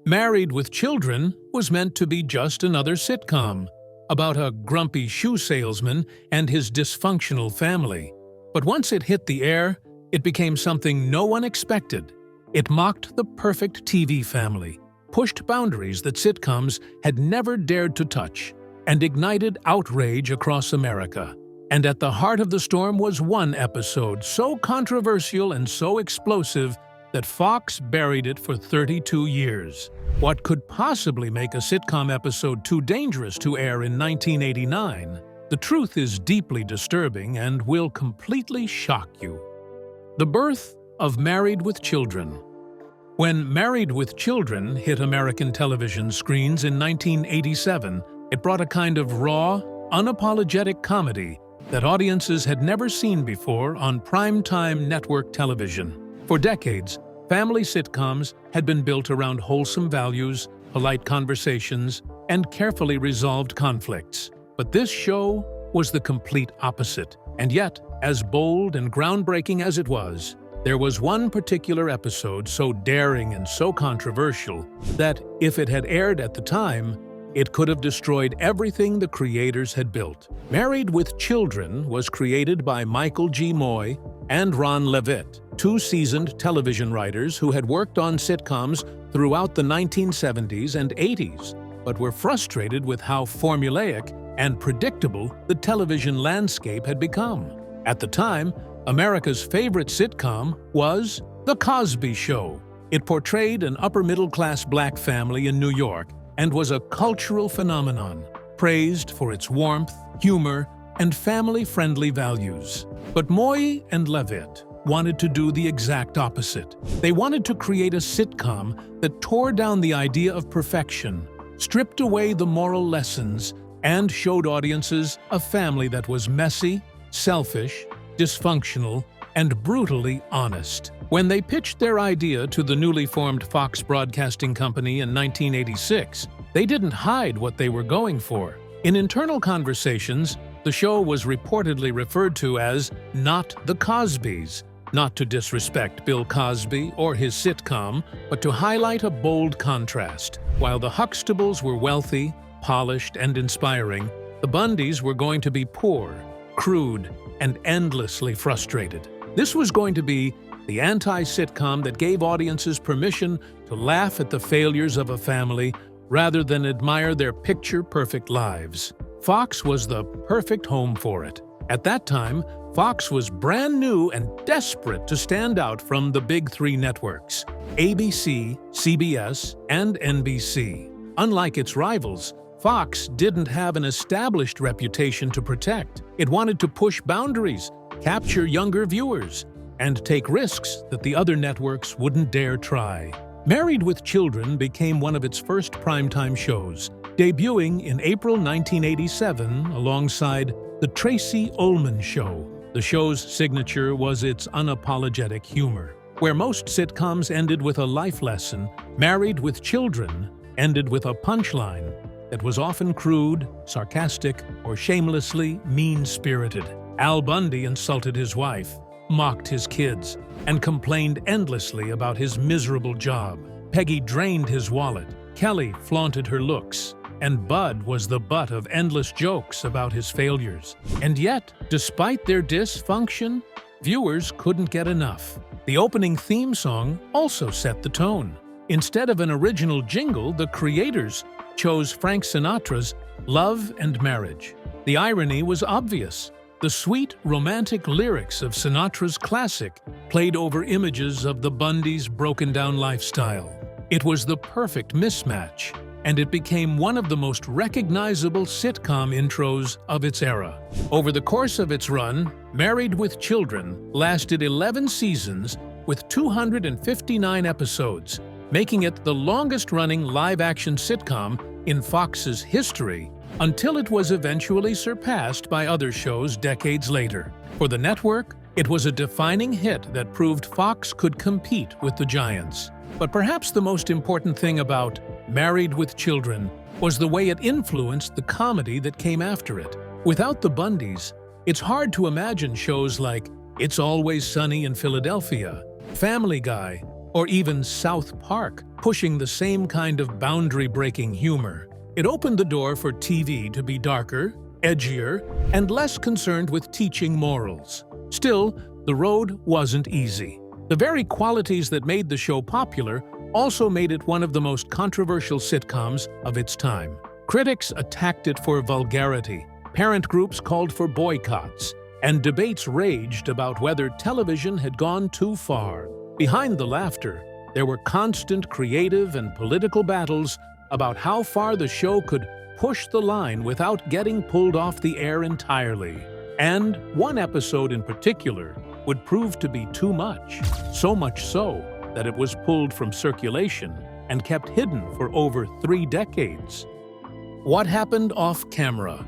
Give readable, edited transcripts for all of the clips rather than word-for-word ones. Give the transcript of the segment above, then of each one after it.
Married with Children was meant to be just another sitcom about a grumpy shoe salesman and his dysfunctional family. But once it hit the air, it became something no one expected. It mocked the perfect TV family, pushed boundaries that sitcoms had never dared to touch, and ignited outrage across America. And at the heart of the storm was one episode so controversial and so explosive that Fox buried it for 32 years. What could possibly make a sitcom episode too dangerous to air in 1989? The truth is deeply disturbing and will completely shock you. The birth of Married with Children. When Married with Children hit American television screens in 1987, it brought a kind of raw, unapologetic comedy that audiences had never seen before on primetime network television. For decades, family sitcoms had been built around wholesome values, polite conversations, and carefully resolved conflicts. But this show was the complete opposite. And yet, as bold and groundbreaking as it was, there was one particular episode so daring and so controversial that, if it had aired at the time, it could have destroyed everything the creators had built. Married with Children was created by Michael G. Moy and Ron Levitt, two seasoned television writers who had worked on sitcoms throughout the 1970s and 80s, but were frustrated with how formulaic and predictable the television landscape had become. At the time, America's favorite sitcom was The Cosby Show. It portrayed an upper-middle-class black family in New York and was a cultural phenomenon, praised for its warmth, humor, and family-friendly values. But Moy and Levitt wanted to do the exact opposite. They wanted to create a sitcom that tore down the idea of perfection, stripped away the moral lessons, and showed audiences a family that was messy, selfish, dysfunctional, and brutally honest. When they pitched their idea to the newly formed Fox Broadcasting Company in 1986, they didn't hide what they were going for. In internal conversations, the show was reportedly referred to as Not the Cosbys, not to disrespect Bill Cosby or his sitcom, but to highlight a bold contrast. While the Huxtables were wealthy, polished, and inspiring, the Bundys were going to be poor, crude, and endlessly frustrated. This was going to be the anti-sitcom that gave audiences permission to laugh at the failures of a family rather than admire their picture-perfect lives. Fox was the perfect home for it. At that time, Fox was brand new and desperate to stand out from the big three networks, ABC, CBS, and NBC. Unlike its rivals, Fox didn't have an established reputation to protect. It wanted to push boundaries, capture younger viewers, and take risks that the other networks wouldn't dare try. Married with Children became one of its first primetime shows, debuting in April 1987 alongside The Tracy Ullman Show. The show's signature was its unapologetic humor. Where most sitcoms ended with a life lesson, Married with Children ended with a punchline that was often crude, sarcastic, or shamelessly mean-spirited. Al Bundy insulted his wife, mocked his kids, and complained endlessly about his miserable job. Peggy drained his wallet, Kelly flaunted her looks, and Bud was the butt of endless jokes about his failures. And yet, despite their dysfunction, viewers couldn't get enough. The opening theme song also set the tone. Instead of an original jingle, the creators chose Frank Sinatra's Love and Marriage. The irony was obvious. The sweet, romantic lyrics of Sinatra's classic played over images of the Bundys' broken-down lifestyle. It was the perfect mismatch, and it became one of the most recognizable sitcom intros of its era. Over the course of its run, Married with Children lasted 11 seasons with 259 episodes, making it the longest-running live-action sitcom in Fox's history, until it was eventually surpassed by other shows decades later. For the network, it was a defining hit that proved Fox could compete with the giants. But perhaps the most important thing about Married with Children was the way it influenced the comedy that came after it. Without the Bundys, it's hard to imagine shows like It's Always Sunny in Philadelphia, Family Guy, or even South Park, pushing the same kind of boundary-breaking humor. It opened the door for TV to be darker, edgier, and less concerned with teaching morals. Still, the road wasn't easy. The very qualities that made the show popular also made it one of the most controversial sitcoms of its time. Critics attacked it for vulgarity, parent groups called for boycotts, and debates raged about whether television had gone too far. Behind the laughter, there were constant creative and political battles about how far the show could push the line without getting pulled off the air entirely. And one episode in particular would prove to be too much, so much so that it was pulled from circulation and kept hidden for over 3 decades. What happened off camera?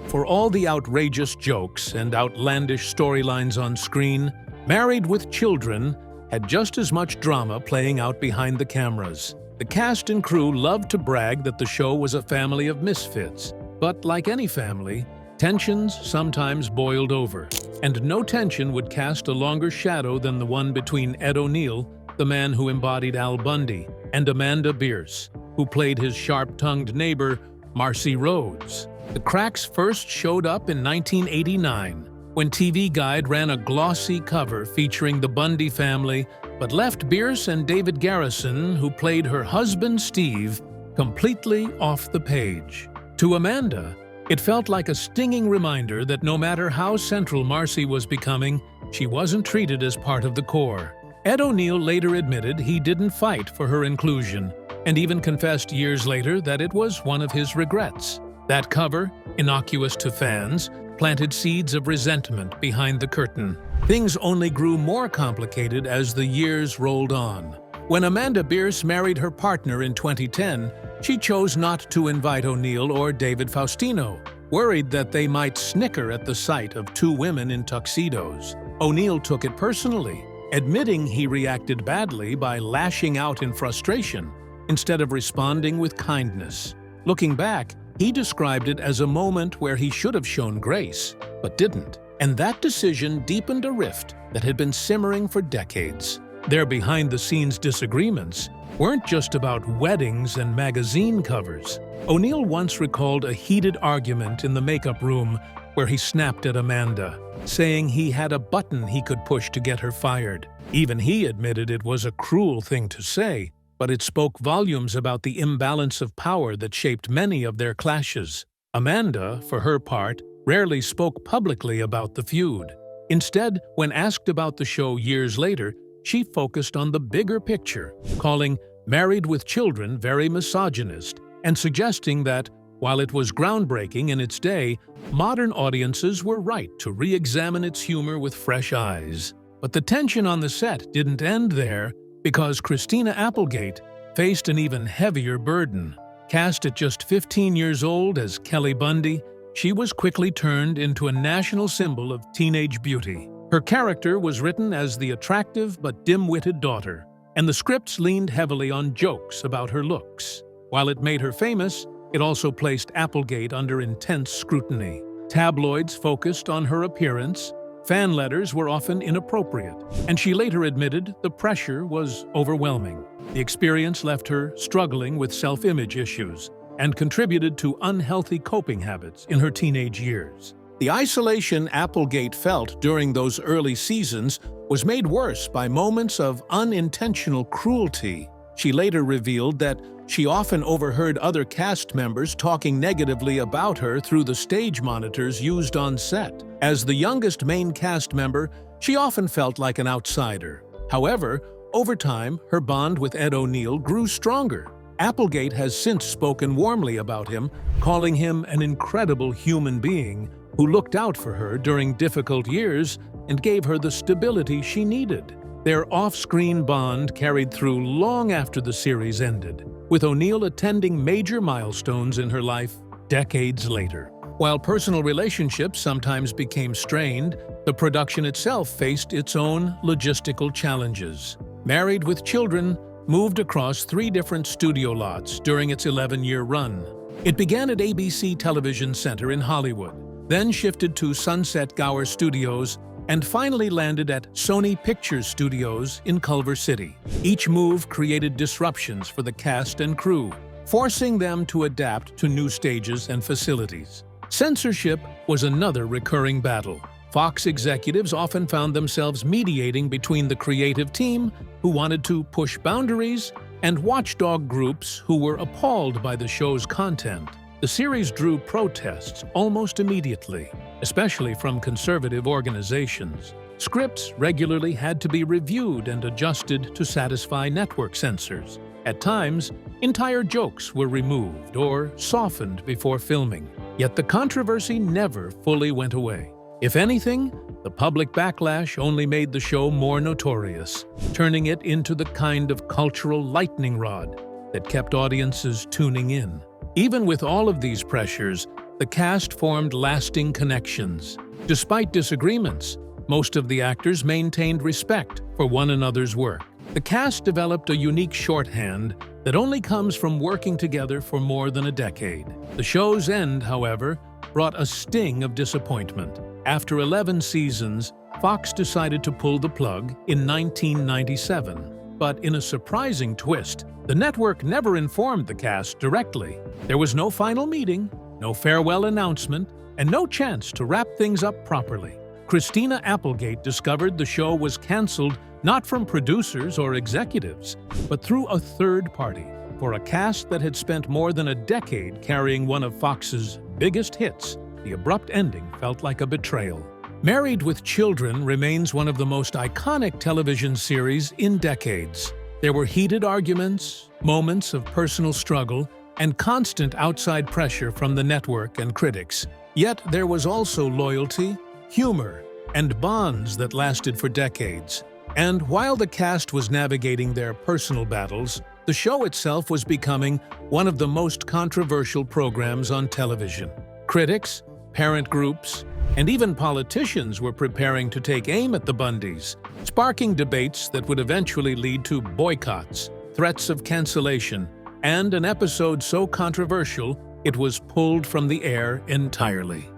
For all the outrageous jokes and outlandish storylines on screen, Married with Children had just as much drama playing out behind the cameras. The cast and crew loved to brag that the show was a family of misfits, but like any family, tensions sometimes boiled over, and no tension would cast a longer shadow than the one between Ed O'Neill, the man who embodied Al Bundy, and Amanda Bierce, who played his sharp-tongued neighbor, Marcy Rhodes. The cracks first showed up in 1989, when TV Guide ran a glossy cover featuring the Bundy family, but left Bierce and David Garrison, who played her husband Steve, completely off the page. To Amanda, it felt like a stinging reminder that no matter how central Marcy was becoming, she wasn't treated as part of the core. Ed O'Neill later admitted he didn't fight for her inclusion, and even confessed years later that it was one of his regrets. That cover, innocuous to fans, planted seeds of resentment behind the curtain. Things only grew more complicated as the years rolled on. When Amanda Bierce married her partner in 2010, she chose not to invite O'Neill or David Faustino, worried that they might snicker at the sight of 2 women in tuxedos. O'Neill took it personally, admitting he reacted badly by lashing out in frustration instead of responding with kindness. Looking back, he described it as a moment where he should have shown grace, but didn't. And that decision deepened a rift that had been simmering for decades. Their behind-the-scenes disagreements weren't just about weddings and magazine covers. O'Neill once recalled a heated argument in the makeup room where he snapped at Amanda, saying he had a button he could push to get her fired. Even he admitted it was a cruel thing to say, but it spoke volumes about the imbalance of power that shaped many of their clashes. Amanda, for her part, rarely spoke publicly about the feud. Instead, when asked about the show years later, she focused on the bigger picture, calling Married with Children very misogynist, and suggesting that, while it was groundbreaking in its day, modern audiences were right to re-examine its humor with fresh eyes. But the tension on the set didn't end there, because Christina Applegate faced an even heavier burden. Cast at just 15 years old as Kelly Bundy, she was quickly turned into a national symbol of teenage beauty. Her character was written as the attractive but dim-witted daughter, and the scripts leaned heavily on jokes about her looks. While it made her famous, it also placed Applegate under intense scrutiny. Tabloids focused on her appearance, fan letters were often inappropriate, and she later admitted the pressure was overwhelming. The experience left her struggling with self-image issues and contributed to unhealthy coping habits in her teenage years. The isolation Applegate felt during those early seasons was made worse by moments of unintentional cruelty. She later revealed that she often overheard other cast members talking negatively about her through the stage monitors used on set. As the youngest main cast member, she often felt like an outsider. However, over time, her bond with Ed O'Neill grew stronger. Applegate has since spoken warmly about him, calling him an incredible human being who looked out for her during difficult years and gave her the stability she needed. Their off-screen bond carried through long after the series ended, with O'Neill attending major milestones in her life decades later. While personal relationships sometimes became strained, the production itself faced its own logistical challenges. Married with Children moved across 3 different studio lots during its 11-year run. It began at ABC Television Center in Hollywood, then shifted to Sunset Gower Studios and finally landed at Sony Pictures Studios in Culver City. Each move created disruptions for the cast and crew, forcing them to adapt to new stages and facilities. Censorship was another recurring battle. Fox executives often found themselves mediating between the creative team, who wanted to push boundaries, and watchdog groups who were appalled by the show's content. The series drew protests almost immediately, especially from conservative organizations. Scripts regularly had to be reviewed and adjusted to satisfy network censors. At times, entire jokes were removed or softened before filming. Yet the controversy never fully went away. If anything, the public backlash only made the show more notorious, turning it into the kind of cultural lightning rod that kept audiences tuning in. Even with all of these pressures, the cast formed lasting connections. Despite disagreements, most of the actors maintained respect for one another's work. The cast developed a unique shorthand that only comes from working together for more than a decade. The show's end, however, brought a sting of disappointment. After 11 seasons, Fox decided to pull the plug in 1997. But in a surprising twist, the network never informed the cast directly. There was no final meeting, no farewell announcement, and no chance to wrap things up properly. Christina Applegate discovered the show was canceled not from producers or executives, but through a third party. For a cast that had spent more than a decade carrying one of Fox's biggest hits, the abrupt ending felt like a betrayal. Married with Children remains one of the most iconic television series in decades. There were heated arguments, moments of personal struggle, and constant outside pressure from the network and critics. Yet there was also loyalty, humor, and bonds that lasted for decades. And while the cast was navigating their personal battles, the show itself was becoming one of the most controversial programs on television. Critics, parent groups, and even politicians were preparing to take aim at the Bundys, sparking debates that would eventually lead to boycotts, threats of cancellation, and an episode so controversial it was pulled from the air entirely.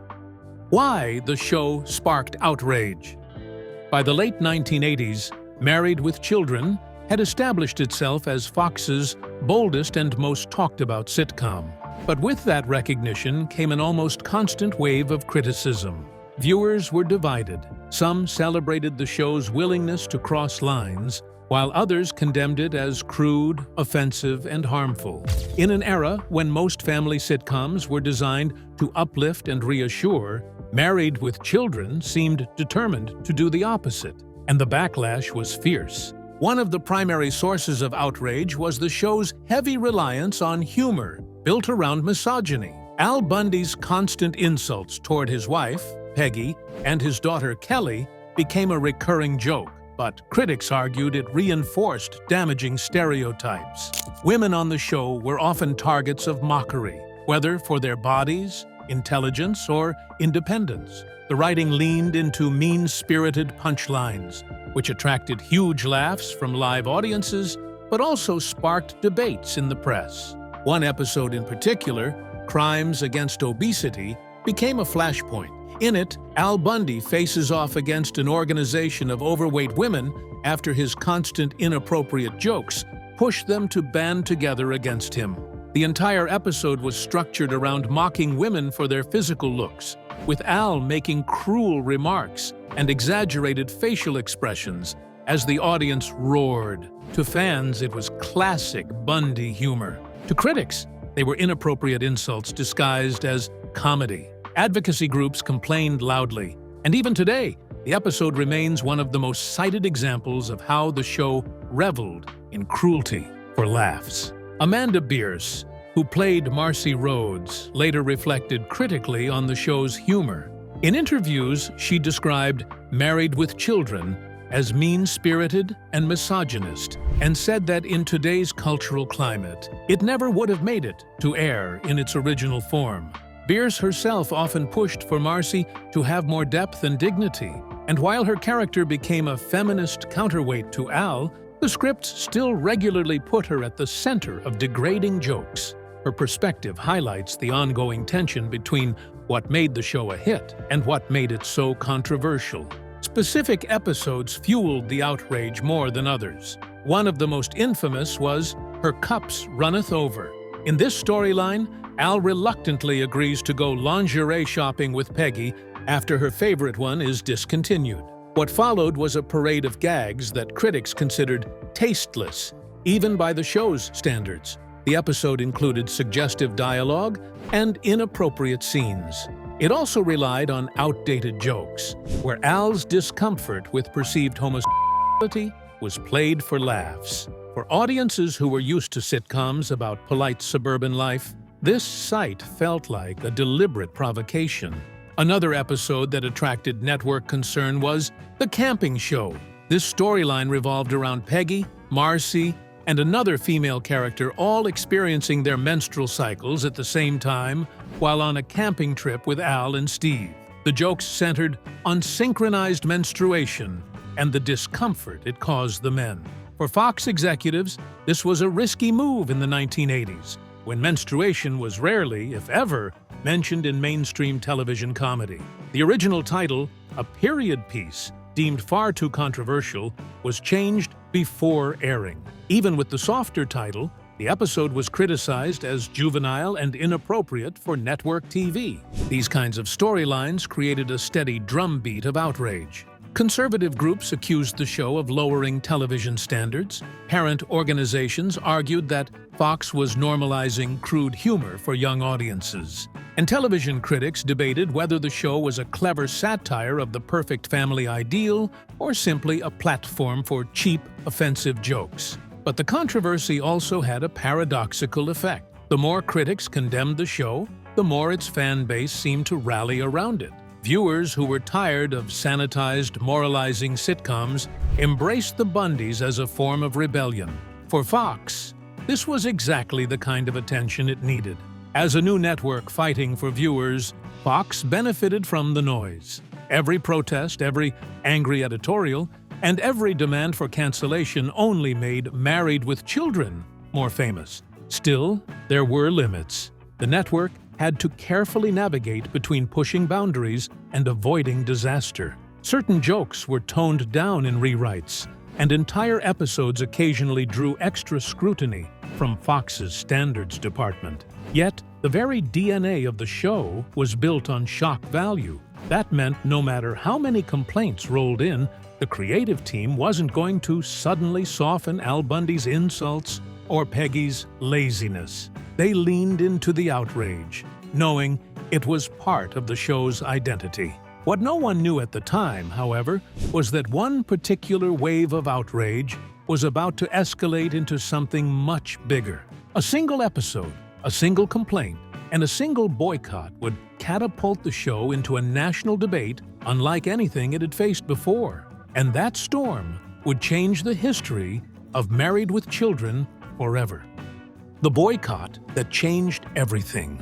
Why the show sparked outrage? By the late 1980s, Married with Children had established itself as Fox's boldest and most talked-about sitcom. But with that recognition came an almost constant wave of criticism. Viewers were divided. Some celebrated the show's willingness to cross lines, while others condemned it as crude, offensive, and harmful. In an era when most family sitcoms were designed to uplift and reassure, Married with Children seemed determined to do the opposite, and the backlash was fierce. One of the primary sources of outrage was the show's heavy reliance on humor, built around misogyny. Al Bundy's constant insults toward his wife, Peggy, and his daughter, Kelly, became a recurring joke, but critics argued it reinforced damaging stereotypes. Women on the show were often targets of mockery, whether for their bodies, intelligence, or independence. The writing leaned into mean-spirited punchlines, which attracted huge laughs from live audiences, but also sparked debates in the press. One episode in particular, Crimes Against Obesity, became a flashpoint. In it, Al Bundy faces off against an organization of overweight women after his constant inappropriate jokes pushed them to band together against him. The entire episode was structured around mocking women for their physical looks, with Al making cruel remarks and exaggerated facial expressions as the audience roared. To fans, it was classic Bundy humor. To critics, they were inappropriate insults disguised as comedy. Advocacy groups complained loudly, and even today, the episode remains one of the most cited examples of how the show reveled in cruelty for laughs. Amanda Bierce, who played Marcy Rhodes, later reflected critically on the show's humor. In interviews, she described Married with Children as mean-spirited and misogynist, and said that in today's cultural climate, it never would have made it to air in its original form. Bierce herself often pushed for Marcy to have more depth and dignity, and while her character became a feminist counterweight to Al, the script still regularly put her at the center of degrading jokes. Her perspective highlights the ongoing tension between what made the show a hit and what made it so controversial. Specific episodes fueled the outrage more than others. One of the most infamous was Her Cups Runneth Over. In this storyline, Al reluctantly agrees to go lingerie shopping with Peggy after her favorite one is discontinued. What followed was a parade of gags that critics considered tasteless, even by the show's standards. The episode included suggestive dialogue and inappropriate scenes. It also relied on outdated jokes, where Al's discomfort with perceived homosexuality was played for laughs. For audiences who were used to sitcoms about polite suburban life, this sight felt like a deliberate provocation. Another episode that attracted network concern was The Camping Show. This storyline revolved around Peggy, Marcy, and another female character all experiencing their menstrual cycles at the same time while on a camping trip with Al and Steve. The jokes centered on synchronized menstruation and the discomfort it caused the men. For Fox executives, this was a risky move in the 1980s, when menstruation was rarely, if ever, mentioned in mainstream television comedy. The original title, a period piece deemed far too controversial, was changed before airing. Even with the softer title, the episode was criticized as juvenile and inappropriate for network TV. These kinds of storylines created a steady drumbeat of outrage. Conservative groups accused the show of lowering television standards. Parent organizations argued that Fox was normalizing crude humor for young audiences. And television critics debated whether the show was a clever satire of the perfect family ideal or simply a platform for cheap, offensive jokes. But the controversy also had a paradoxical effect. The more critics condemned the show, the more its fan base seemed to rally around it. Viewers who were tired of sanitized, moralizing sitcoms embraced the Bundys as a form of rebellion. For Fox, this was exactly the kind of attention it needed. As a new network fighting for viewers, Fox benefited from the noise. Every protest, every angry editorial, and every demand for cancellation only made Married with Children more famous. Still, there were limits. The network had to carefully navigate between pushing boundaries and avoiding disaster. Certain jokes were toned down in rewrites, and entire episodes occasionally drew extra scrutiny from Fox's standards department. Yet, the very DNA of the show was built on shock value. That meant no matter how many complaints rolled in, the creative team wasn't going to suddenly soften Al Bundy's insults or Peggy's laziness. They leaned into the outrage, knowing it was part of the show's identity. What no one knew at the time, however, was that one particular wave of outrage was about to escalate into something much bigger. A single episode, a single complaint, and a single boycott would catapult the show into a national debate unlike anything it had faced before. And that storm would change the history of Married with Children forever. The boycott that changed everything.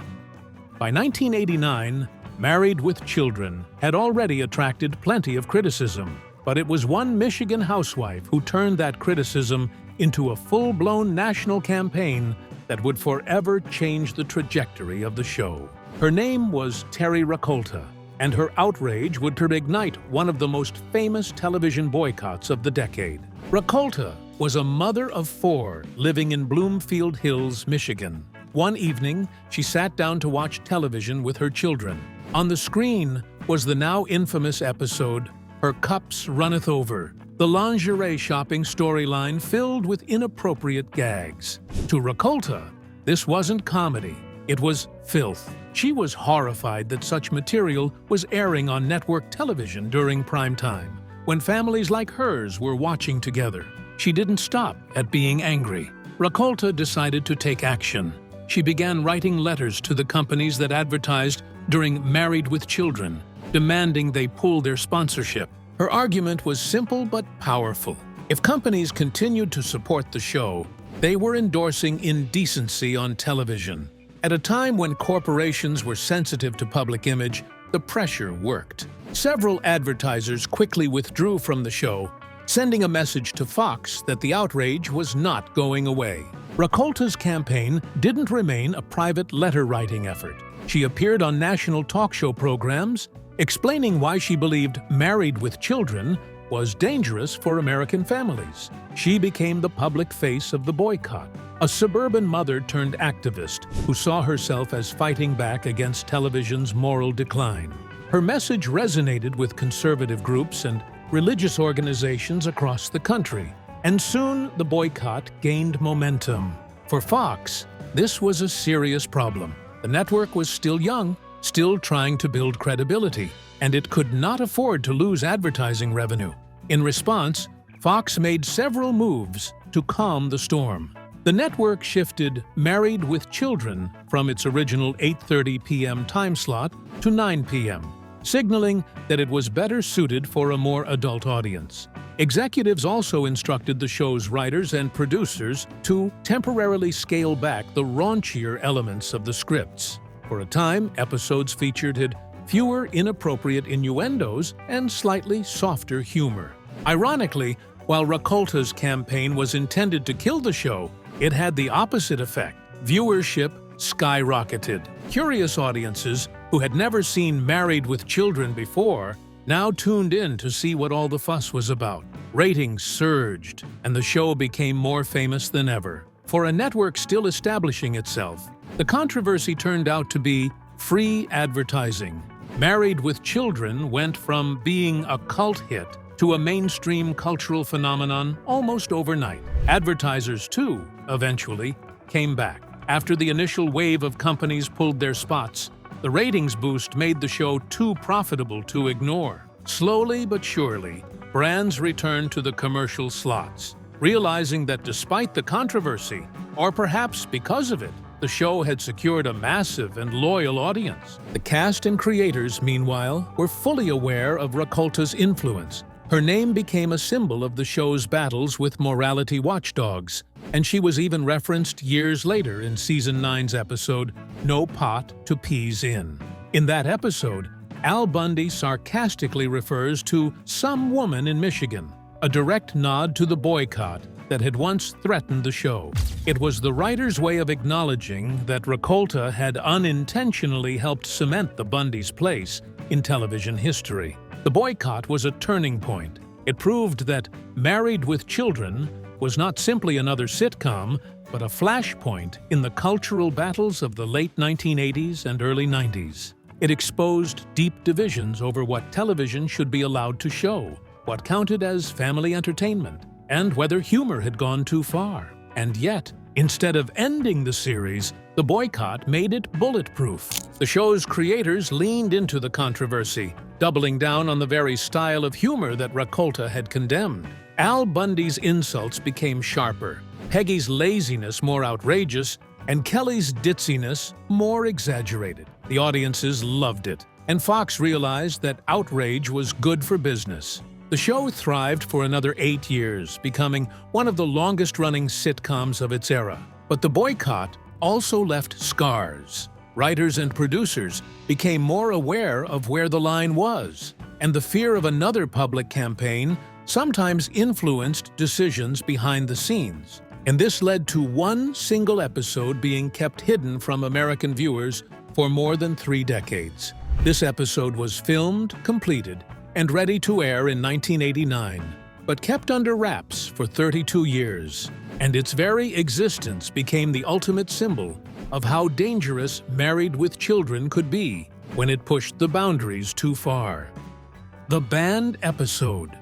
By 1989, Married with Children had already attracted plenty of criticism, but it was one Michigan housewife who turned that criticism into a full-blown national campaign that would forever change the trajectory of the show. Her name was Terry Rakolta, and her outrage would reignite one of the most famous television boycotts of the decade. Rakolta was a mother of 4 living in Bloomfield Hills, Michigan. One evening, she sat down to watch television with her children. On the screen was the now infamous episode, Her Cups Runneth Over, the lingerie shopping storyline filled with inappropriate gags. To Rakolta, this wasn't comedy, it was filth. She was horrified that such material was airing on network television during prime time, when families like hers were watching together. She didn't stop at being angry. Rakolta decided to take action. She began writing letters to the companies that advertised during Married with Children, demanding they pull their sponsorship. Her argument was simple but powerful. If companies continued to support the show, they were endorsing indecency on television. At a time when corporations were sensitive to public image, the pressure worked. Several advertisers quickly withdrew from the show, sending a message to Fox that the outrage was not going away. Rakolta's campaign didn't remain a private letter-writing effort. She appeared on national talk show programs, explaining why she believed Married with Children was dangerous for American families. She became the public face of the boycott, a suburban mother turned activist who saw herself as fighting back against television's moral decline. Her message resonated with conservative groups and religious organizations across the country, and soon the boycott gained momentum. For Fox, this was a serious problem. The network was still young, still trying to build credibility, and it could not afford to lose advertising revenue. In response, Fox made several moves to calm the storm. The network shifted Married with Children from its original 8:30 p.m. time slot to 9 p.m., signaling that it was better suited for a more adult audience. Executives also instructed the show's writers and producers to temporarily scale back the raunchier elements of the scripts. For a time, episodes featured fewer inappropriate innuendos and slightly softer humor. Ironically, while Rakolta's campaign was intended to kill the show, it had the opposite effect. Viewership skyrocketed. Curious audiences who had never seen Married with Children before now tuned in to see what all the fuss was about. Ratings surged, and the show became more famous than ever. For a network still establishing itself, the controversy turned out to be free advertising. Married with Children went from being a cult hit to a mainstream cultural phenomenon almost overnight. Advertisers, too, eventually came back. After the initial wave of companies pulled their spots, the ratings boost made the show too profitable to ignore. Slowly but surely, brands returned to the commercial slots, realizing that despite the controversy, or perhaps because of it, the show had secured a massive and loyal audience. The cast and creators, meanwhile, were fully aware of Rakolta's influence. Her name became a symbol of the show's battles with morality watchdogs, and she was even referenced years later in Season 9's episode, No Pot to Peas In. In that episode, Al Bundy sarcastically refers to some woman in Michigan, a direct nod to the boycott that had once threatened the show. It was the writer's way of acknowledging that Rakolta had unintentionally helped cement the Bundys' place in television history. The boycott was a turning point. It proved that Married with Children was not simply another sitcom, but a flashpoint in the cultural battles of the late 1980s and early 90s. It exposed deep divisions over what television should be allowed to show, what counted as family entertainment, and whether humor had gone too far. And yet, instead of ending the series, the boycott made it bulletproof. The show's creators leaned into the controversy, doubling down on the very style of humor that Rakolta had condemned. Al Bundy's insults became sharper, Peggy's laziness more outrageous, and Kelly's ditziness more exaggerated. The audiences loved it, and Fox realized that outrage was good for business. The show thrived for another 8 years, becoming one of the longest-running sitcoms of its era. But the boycott also left scars. Writers and producers became more aware of where the line was, and the fear of another public campaign sometimes influenced decisions behind the scenes. And this led to one single episode being kept hidden from American viewers for more than 3 decades. This episode was filmed, completed, and ready to air in 1989, but kept under wraps for 32 years. And its very existence became the ultimate symbol of how dangerous Married with Children could be when it pushed the boundaries too far. The banned episode.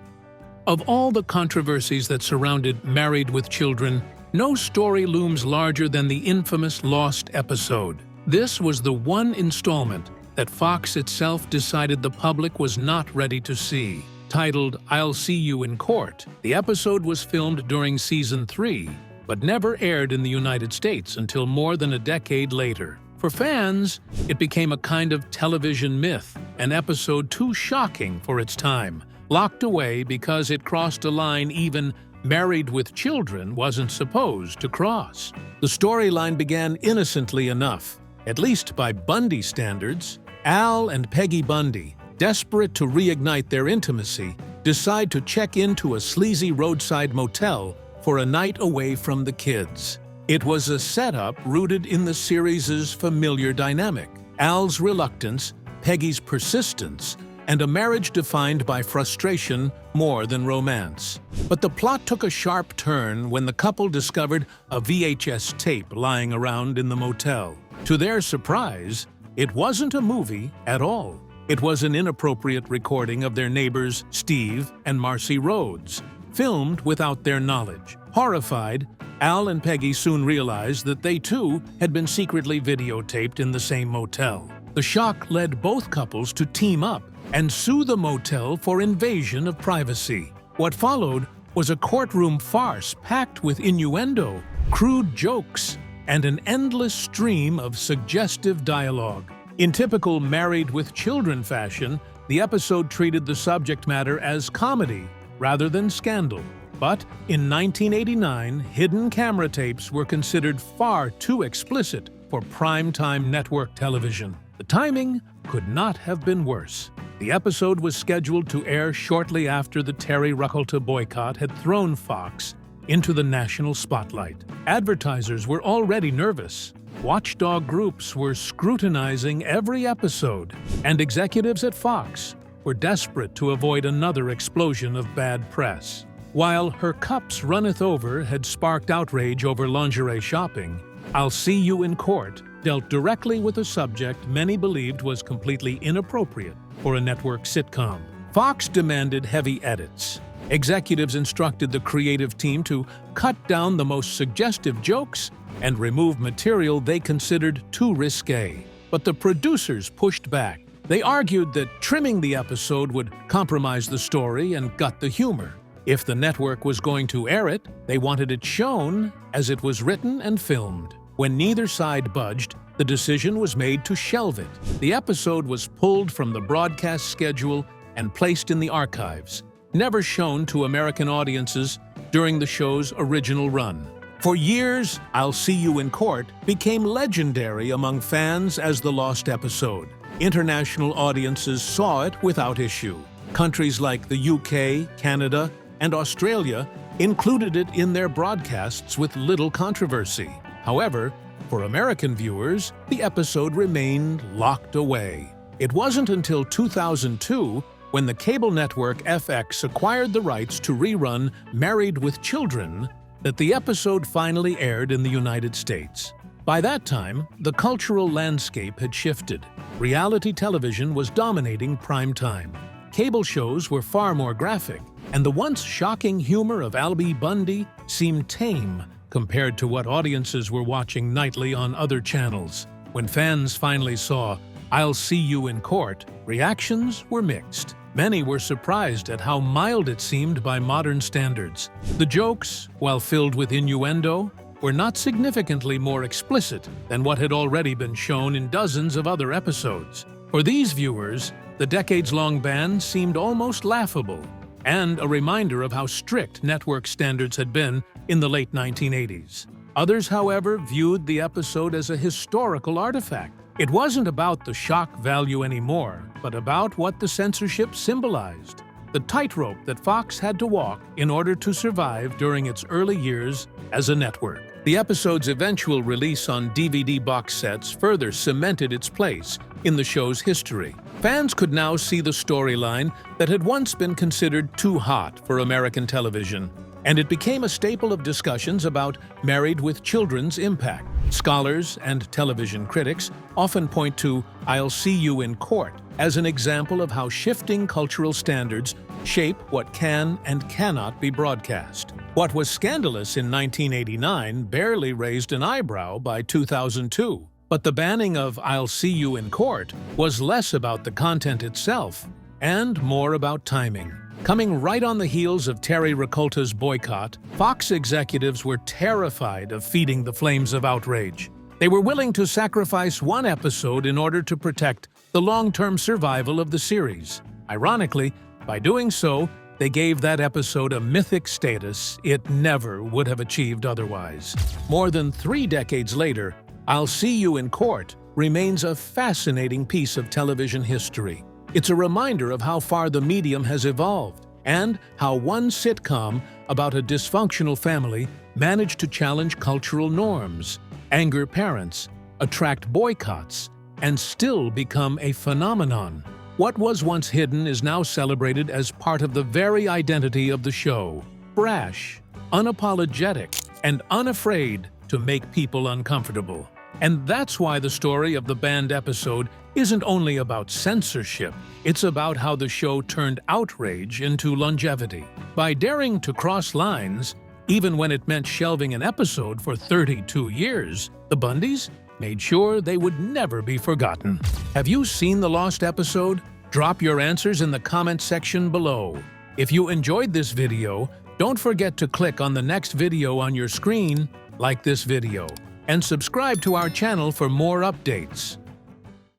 Of all the controversies that surrounded Married with Children, no story looms larger than the infamous lost episode. This was the one installment that Fox itself decided the public was not ready to see. Titled I'll See You in Court, the episode was filmed during Season 3, but never aired in the United States until more than a decade later. For fans, it became a kind of television myth, an episode too shocking for its time, locked away because it crossed a line even Married with Children wasn't supposed to cross. The storyline began innocently enough, at least by Bundy standards. Al and Peggy Bundy, desperate to reignite their intimacy, decide to check into a sleazy roadside motel for a night away from the kids. It was a setup rooted in the series' familiar dynamic. Al's reluctance, Peggy's persistence, and a marriage defined by frustration more than romance. But the plot took a sharp turn when the couple discovered a VHS tape lying around in the motel. To their surprise, it wasn't a movie at all. It was an inappropriate recording of their neighbors Steve and Marcy Rhodes, filmed without their knowledge. Horrified, Al and Peggy soon realized that they too had been secretly videotaped in the same motel. The shock led both couples to team up and sue the motel for invasion of privacy. What followed was a courtroom farce packed with innuendo, crude jokes, and an endless stream of suggestive dialogue. In typical Married with Children fashion, the episode treated the subject matter as comedy rather than scandal. But in 1989, hidden camera tapes were considered far too explicit for prime-time network television. The timing could not have been worse. The episode was scheduled to air shortly after the Terry Ruckelta boycott had thrown Fox into the national spotlight. Advertisers were already nervous. Watchdog groups were scrutinizing every episode, and executives at Fox were desperate to avoid another explosion of bad press. While Her Cups Runneth Over had sparked outrage over lingerie shopping, I'll See You in Court dealt directly with a subject many believed was completely inappropriate for a network sitcom. Fox demanded heavy edits. Executives instructed the creative team to cut down the most suggestive jokes and remove material they considered too risque. But the producers pushed back. They argued that trimming the episode would compromise the story and gut the humor. If the network was going to air it, they wanted it shown as it was written and filmed. When neither side budged, the decision was made to shelve it. The episode was pulled from the broadcast schedule and placed in the archives, never shown to American audiences during the show's original run. For years, I'll See You in Court became legendary among fans as the lost episode. International audiences saw it without issue. Countries like the UK, Canada, and Australia included it in their broadcasts with little controversy. However, for American viewers, the episode remained locked away. It wasn't until 2002 when the cable network FX acquired the rights to rerun Married with Children that the episode finally aired in the United States. By that time, the cultural landscape had shifted. Reality television was dominating prime time. Cable shows were far more graphic, and the once shocking humor of Albie Bundy seemed tame compared to what audiences were watching nightly on other channels. When fans finally saw I'll See You in Court, reactions were mixed. Many were surprised at how mild it seemed by modern standards. The jokes, while filled with innuendo, were not significantly more explicit than what had already been shown in dozens of other episodes. For these viewers, the decades-long ban seemed almost laughable, and a reminder of how strict network standards had been in the late 1980s. Others, however, viewed the episode as a historical artifact. It wasn't about the shock value anymore, but about what the censorship symbolized, the tightrope that Fox had to walk in order to survive during its early years as a network. The episode's eventual release on DVD box sets further cemented its place in the show's history. Fans could now see the storyline that had once been considered too hot for American television, and it became a staple of discussions about Married with Children's impact. Scholars and television critics often point to I'll See You in Court as an example of how shifting cultural standards shape what can and cannot be broadcast. What was scandalous in 1989 barely raised an eyebrow by 2002. But the banning of I'll See You in Court was less about the content itself and more about timing. Coming right on the heels of Terry Ruckelta's boycott, Fox executives were terrified of feeding the flames of outrage. They were willing to sacrifice one episode in order to protect the long-term survival of the series. Ironically, by doing so, they gave that episode a mythic status it never would have achieved otherwise. More than 3 decades later, I'll See You in Court remains a fascinating piece of television history. It's a reminder of how far the medium has evolved and how one sitcom about a dysfunctional family managed to challenge cultural norms, anger parents, attract boycotts, and still become a phenomenon. What was once hidden is now celebrated as part of the very identity of the show. Brash, unapologetic, and unafraid to make people uncomfortable. And that's why the story of the banned episode isn't only about censorship, it's about how the show turned outrage into longevity. By daring to cross lines, even when it meant shelving an episode for 32 years, the Bundys made sure they would never be forgotten. Have you seen the lost episode? Drop your answers in the comment section below. If you enjoyed this video, don't forget to click on the next video on your screen, like this video, and subscribe to our channel for more updates.